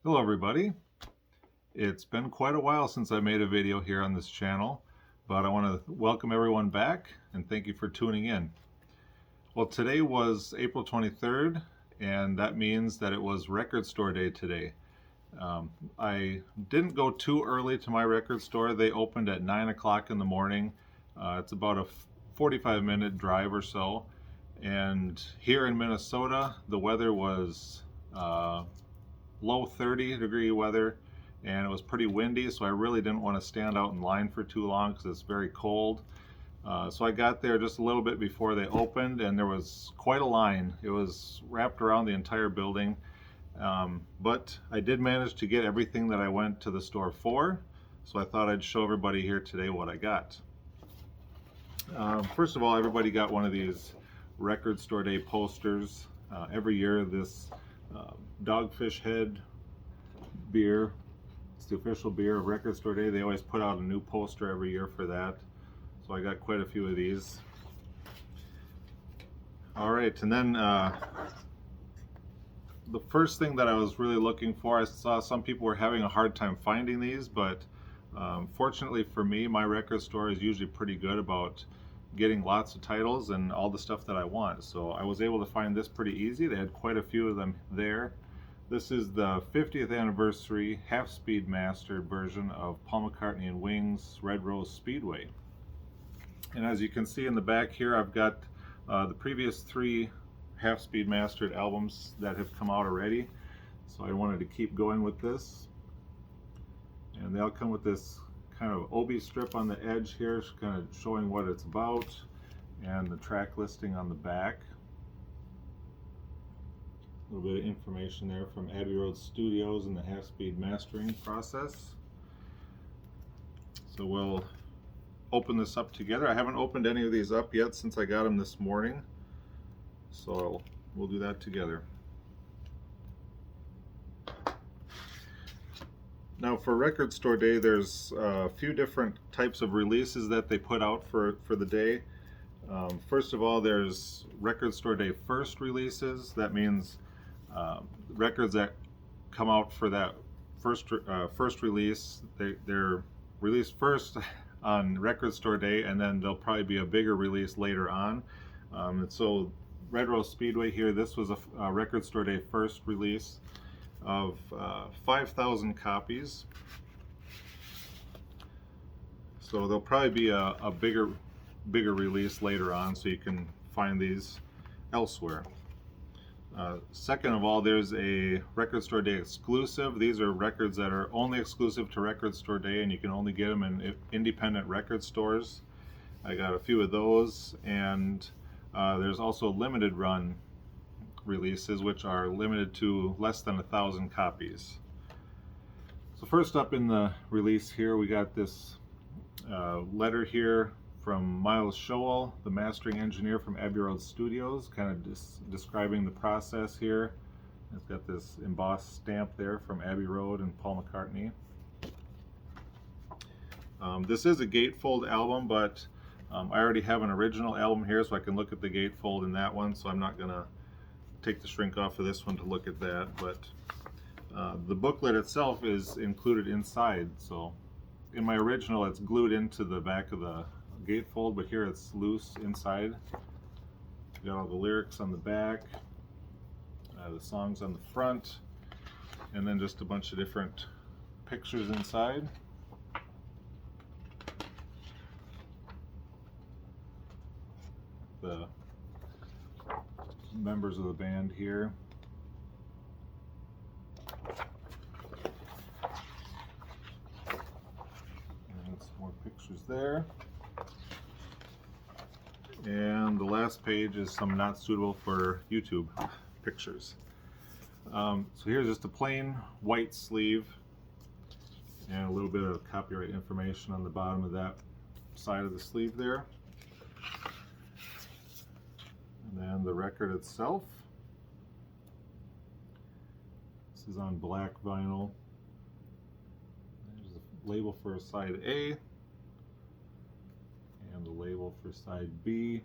Hello everybody. It's been quite a while since I made a video here on this channel, but I want to welcome everyone back and thank you for tuning in. Well, today was April 23rd, and that means that it was Record Store Day today. I didn't go too early to my record store. They opened at 9 o'clock in the morning. It's about a 45-minute drive or so. And here in Minnesota, the weather was low 30-degree weather, and it was pretty windy, so I really didn't want to stand out in line for too long because it's very cold. So I got there just a little bit before they opened, and there was quite a line. It was wrapped around the entire building, but I did manage to get everything that I went to the store for, so I thought I'd show everybody here today what I got. First of all, everybody got one of these Record Store Day posters. Every year this Dogfish Head beer, it's the official beer of Record Store Day. They always put out a new poster every year for that. So I got quite a few of these. Alright, and then the first thing that I was really looking for, I saw some people were having a hard time finding these, but fortunately for me, my record store is usually pretty good about getting lots of titles and all the stuff that I want. So I was able to find this pretty easy. They had quite a few of them there. This is the 50th anniversary half-speed mastered version of Paul McCartney and Wings' Red Rose Speedway. And as you can see in the back here, I've got the previous 3 half-speed mastered albums that have come out already. So I wanted to keep going with this. And they all come with this kind of obi strip on the edge here, kind of showing what it's about, and the track listing on the back. A little bit of information there from Abbey Road Studios and the half-speed mastering process. So we'll open this up together. I haven't opened any of these up yet since I got them this morning, so we'll do that together. Now for Record Store Day, there's a few different types of releases that they put out for the day. First of all, there's Record Store Day first releases. That means records that come out for that first release, they're released first on Record Store Day, and then there'll probably be a bigger release later on. And so Red Rose Speedway here, this was a Record Store Day first release of 5,000 copies. So there'll probably be a bigger release later on, so you can find these elsewhere. Second of all, there's a Record Store Day exclusive. These are records that are only exclusive to Record Store Day, and you can only get them in independent record stores. I got a few of those, and there's also limited run releases, which are limited to less than 1,000 copies. So first up in the release here, we got this letter here from Miles Showell, the mastering engineer from Abbey Road Studios, kind of describing the process here. It's got this embossed stamp there from Abbey Road and Paul McCartney. This is a gatefold album, but I already have an original album here, so I can look at the gatefold in that one, so I'm not going to take the shrink off of this one to look at that. But the booklet itself is included inside, so in my original it's glued into the back of the gatefold, but here it's loose inside. Got all the lyrics on the back, the songs on the front, and then just a bunch of different pictures inside. The members of the band here. And some more pictures there. And the last page is some not suitable for YouTube pictures. So here's just a plain white sleeve and a little bit of copyright information on the bottom of that side of the sleeve there. And then the record itself. This is on black vinyl. There's the label for side A and the label for side B.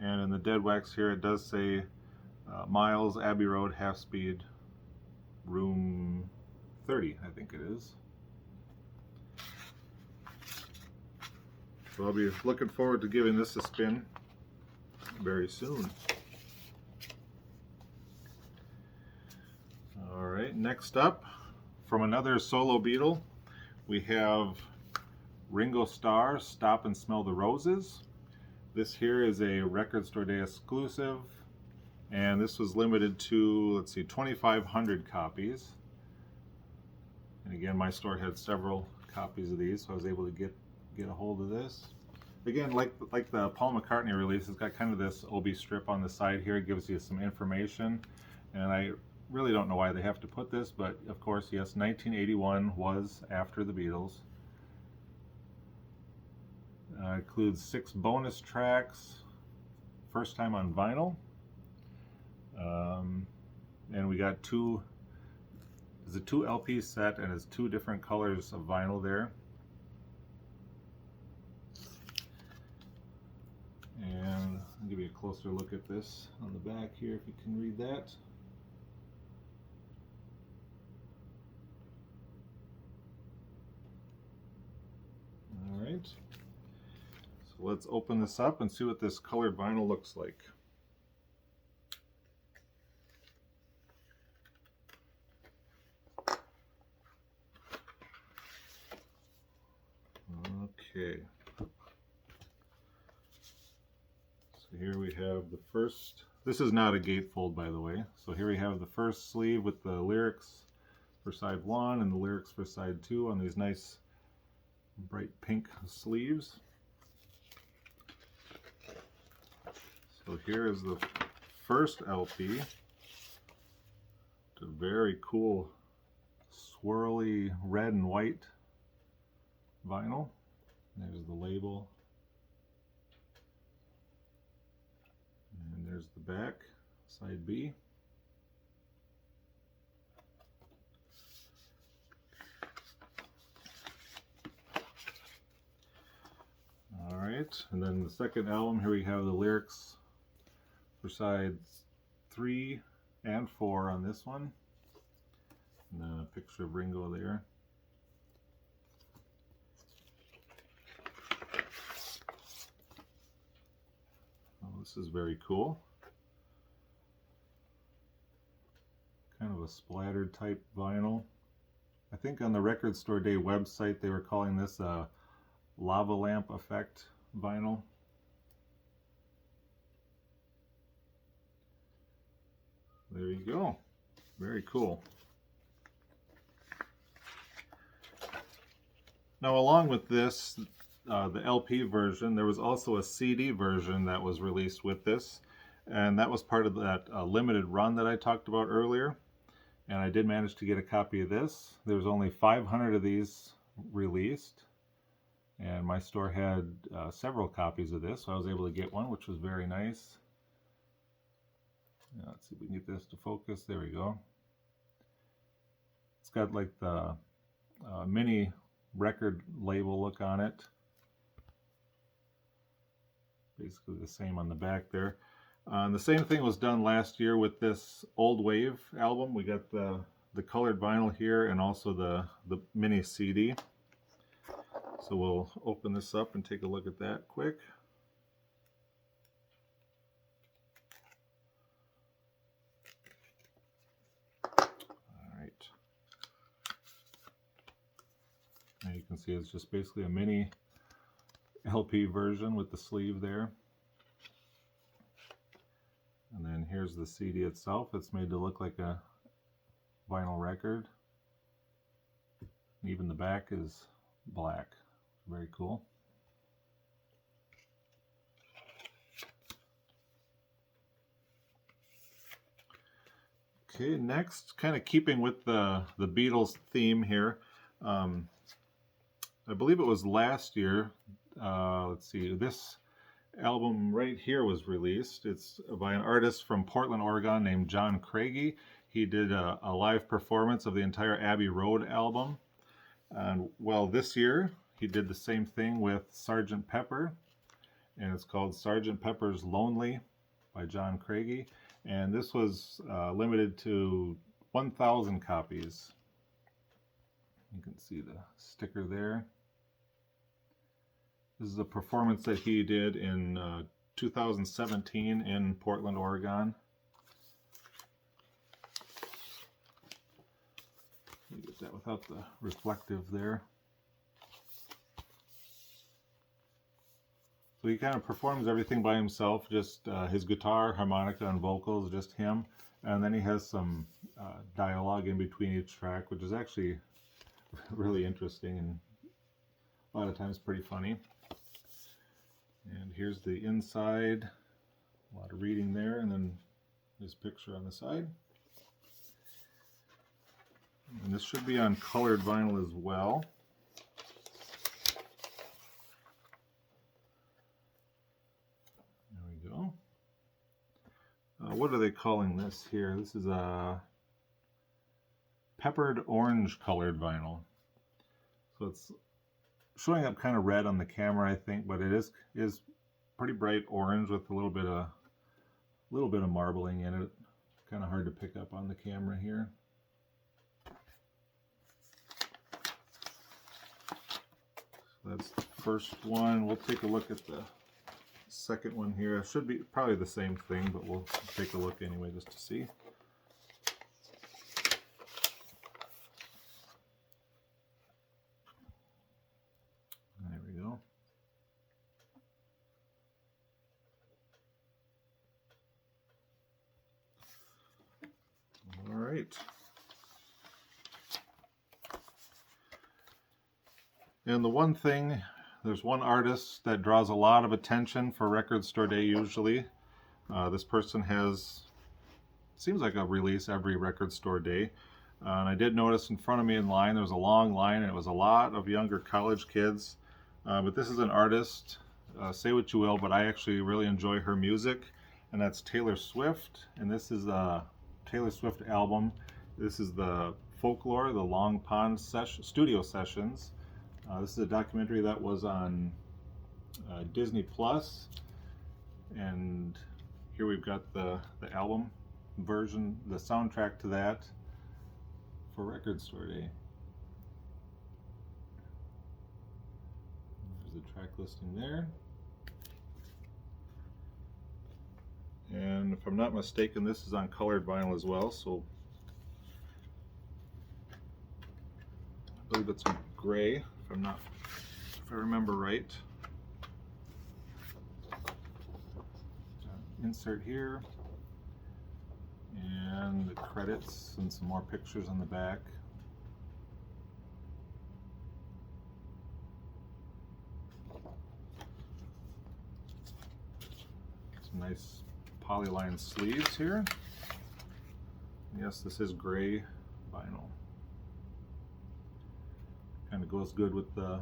And in the dead wax here it does say Miles Abbey Road half speed room 30, I think it is. So I'll be looking forward to giving this a spin very soon. Alright, next up, from another solo Beatle, we have Ringo Starr, Stop and Smell the Roses. This here is a Record Store Day exclusive, and this was limited to, let's see, 2,500 copies. And again, my store had several copies of these, so I was able to get a hold of this. Again, like the Paul McCartney release, it's got kind of this OB strip on the side here. It gives you some information, and I really don't know why they have to put this, but of course, yes, 1981 was after the Beatles. Includes 6 bonus tracks, first time on vinyl, and we got it's a 2 LP set, and it's 2 different colors of vinyl there. And I'll give you a closer look at this on the back here if you can read that. Alright, so let's open this up and see what this colored vinyl looks like. Okay. So here we have the first, this is not a gatefold, by the way. So here we have the first sleeve with the lyrics for side 1 and the lyrics for side 2 on these nice bright pink sleeves. So here is the first LP. It's a very cool swirly red and white vinyl. There's the label. And there's the back, side B. Alright, and then the second album, here we have the lyrics for sides 3 and 4 on this one. And then a picture of Ringo there. This is very cool. Kind of a splattered type vinyl. I think on the Record Store Day website they were calling this a lava lamp effect vinyl. There you go. Very cool. Now along with this, the LP version, there was also a CD version that was released with this, and that was part of that limited run that I talked about earlier, and I did manage to get a copy of this. There's only 500 of these released, and my store had several copies of this, so I was able to get one, which was very nice. Now, let's see if we can get this to focus. There we go. It's got like the mini record label look on it. Basically the same on the back there. The same thing was done last year with this Old Wave album. We got the colored vinyl here and also the mini CD. So we'll open this up and take a look at that quick. Alright. Now you can see it's just basically a mini LP version with the sleeve there. And then here's the CD itself. It's made to look like a vinyl record. Even the back is black. Very cool. Okay, next, kind of keeping with the Beatles theme here. I believe it was last year. Let's see, this album right here was released. It's by an artist from Portland, Oregon named John Craigie. He did a live performance of the entire Abbey Road album. And well, this year he did the same thing with Sgt. Pepper, and it's called Sgt. Pepper's Lonely by John Craigie. And this was limited to 1,000 copies. You can see the sticker there. This is a performance that he did in 2017 in Portland, Oregon. Let me get that without the reflective there. So he kind of performs everything by himself, just his guitar, harmonica, and vocals, just him. And then he has some dialogue in between each track, which is actually really interesting and a lot of times pretty funny. And here's the inside, a lot of reading there, and then his picture on the side. And this should be on colored vinyl as well. There we go. What are they calling this here? This is a peppered orange colored vinyl. So it's showing up kind of red on the camera, I think, but it is pretty bright orange with a little bit of marbling in it. Kind of hard to pick up on the camera here. So that's the first one. We'll take a look at the second one here. It should be probably the same thing, but we'll take a look anyway just to see. There we go. All right. And the one thing, there's one artist that draws a lot of attention for Record Store Day usually. This person has, seems like a release every Record Store Day. And I did notice in front of me in line, there was a long line, and it was a lot of younger college kids. But this is an artist, say what you will, but I actually really enjoy her music, and that's Taylor Swift. And this is a Taylor Swift album. This is the Folklore, the Long Pond studio sessions. This is a documentary that was on Disney Plus, and here we've got the album version, the soundtrack to that for Record Store Day. There's the track listing there. And if I'm not mistaken, this is on colored vinyl as well, so I believe it's gray. If I remember right. Insert here, and the credits and some more pictures on the back. Some nice polyline sleeves here. Yes, this is gray vinyl. Kind of goes good with the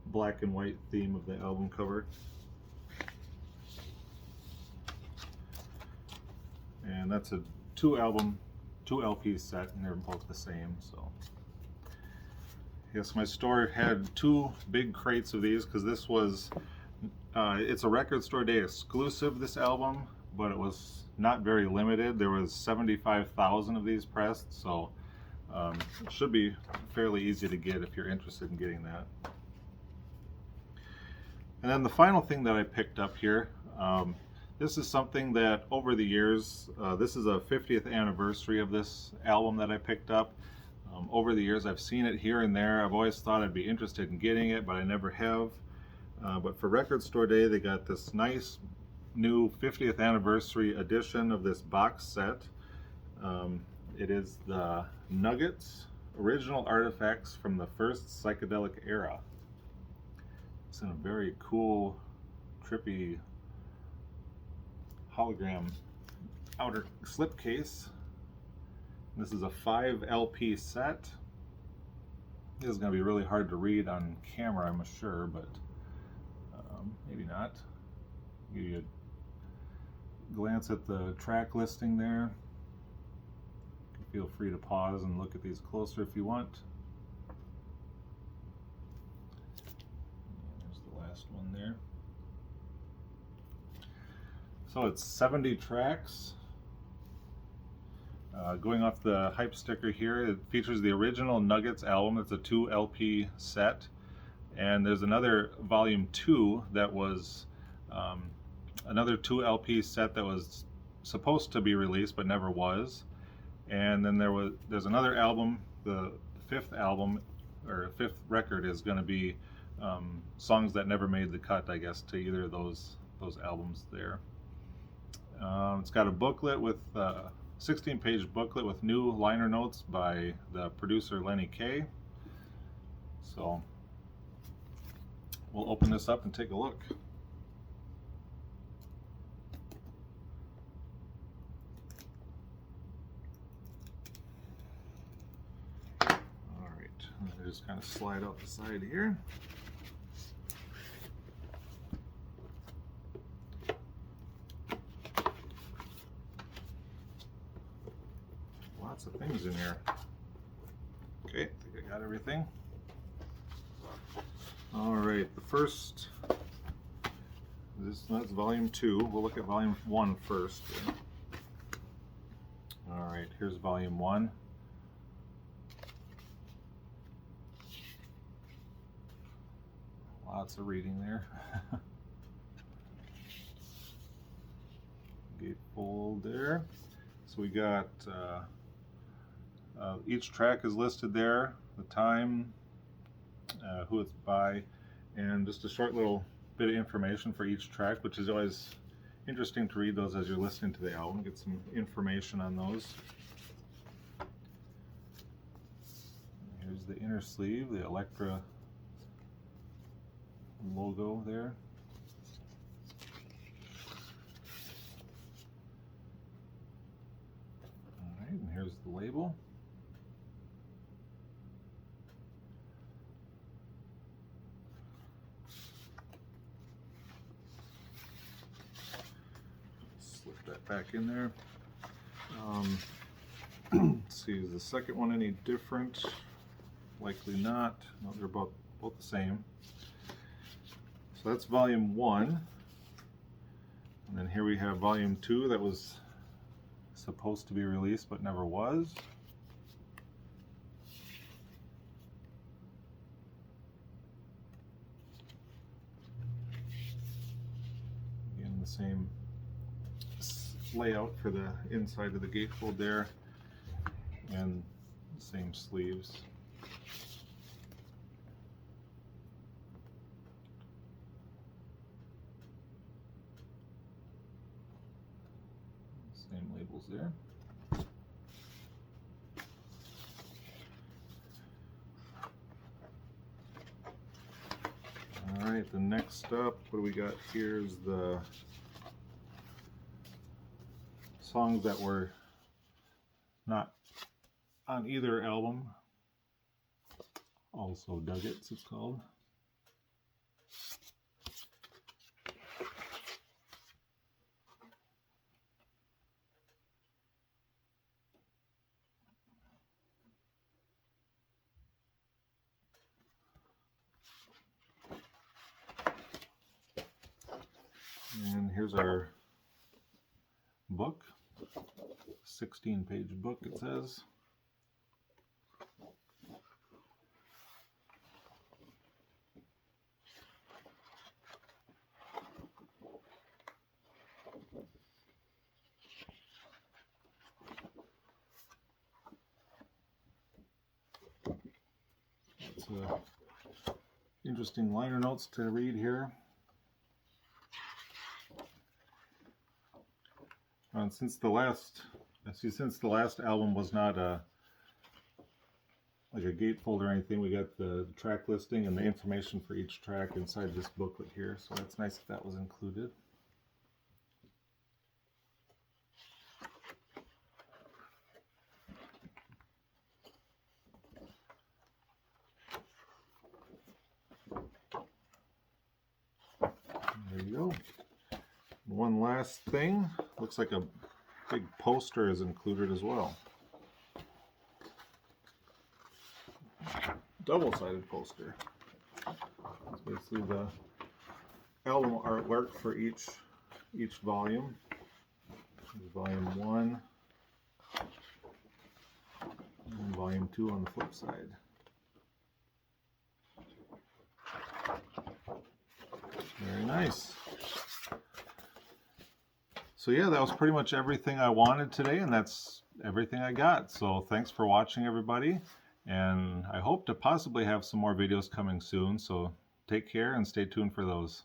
black and white theme of the album cover. And that's a two LP set, and they're both the same. So yes, my store had two big crates of these because this was it's a Record Store Day exclusive, this album, but it was not very limited. There was 75,000 of these pressed, so it should be fairly easy to get if you're interested in getting that. And then the final thing that I picked up here, this is something that over the years, this is a 50th anniversary of this album that I picked up. Over the years I've seen it here and there. I've always thought I'd be interested in getting it, but I never have. But for Record Store Day, they got this nice new 50th anniversary edition of this box set. It is the Nuggets Original Artifacts from the First Psychedelic Era. It's in a very cool, trippy hologram outer slipcase. This is a 5 LP set. This is going to be really hard to read on camera, I'm sure, but maybe not. Give you a glance at the track listing there. Feel free to pause and look at these closer if you want. There's the last one there. So it's 70 tracks, Going off the hype sticker here, it features the original Nuggets album. It's a 2 LP set, and there's another volume 2 that was another 2 LP set that was supposed to be released but never was. And then there's another album, the fifth album or fifth record is going to be songs that never made the cut, I guess, to either of those albums there. It's got a booklet with 16-page booklet with new liner notes by the producer Lenny Kaye. So we'll open this up and take a look. Alright, I just kind of slide out the side here. Lots of things in here. Okay, I think I got everything. Alright, the first, that's volume 2. We'll look at volume 1 first. Alright, here's volume 1. Lots of reading there. Gatefold there. So we got each track is listed there, the time, who it's by, and just a short little bit of information for each track, which is always interesting to read those as you're listening to the album, get some information on those. Here's the inner sleeve, the Elektra logo there. Alright, and here's the label. Slip that back in there. Let's see, is the second one any different? Likely not. No, they're both the same. So that's volume 1. And then here we have volume 2 that was supposed to be released but never was. Again, the same layout for the inside of the gatefold there, and the same sleeves. Same labels there. All right, the next up, what do we got here is the songs that were not on either album. Also Nuggets, it's called. And here's our book, 16-page book it says. It's interesting liner notes to read here. And since the last album was not like a gatefold or anything, we got the track listing and the information for each track inside this booklet here, so that's nice that was included. There you go. One last thing, looks like a big poster is included as well. Double-sided poster. It's basically the album artwork for each volume. Volume 1. flame too on the flip side. Very nice. So yeah, that was pretty much everything I wanted today, and that's everything I got. So thanks for watching, everybody, and I hope to possibly have some more videos coming soon, so take care and stay tuned for those.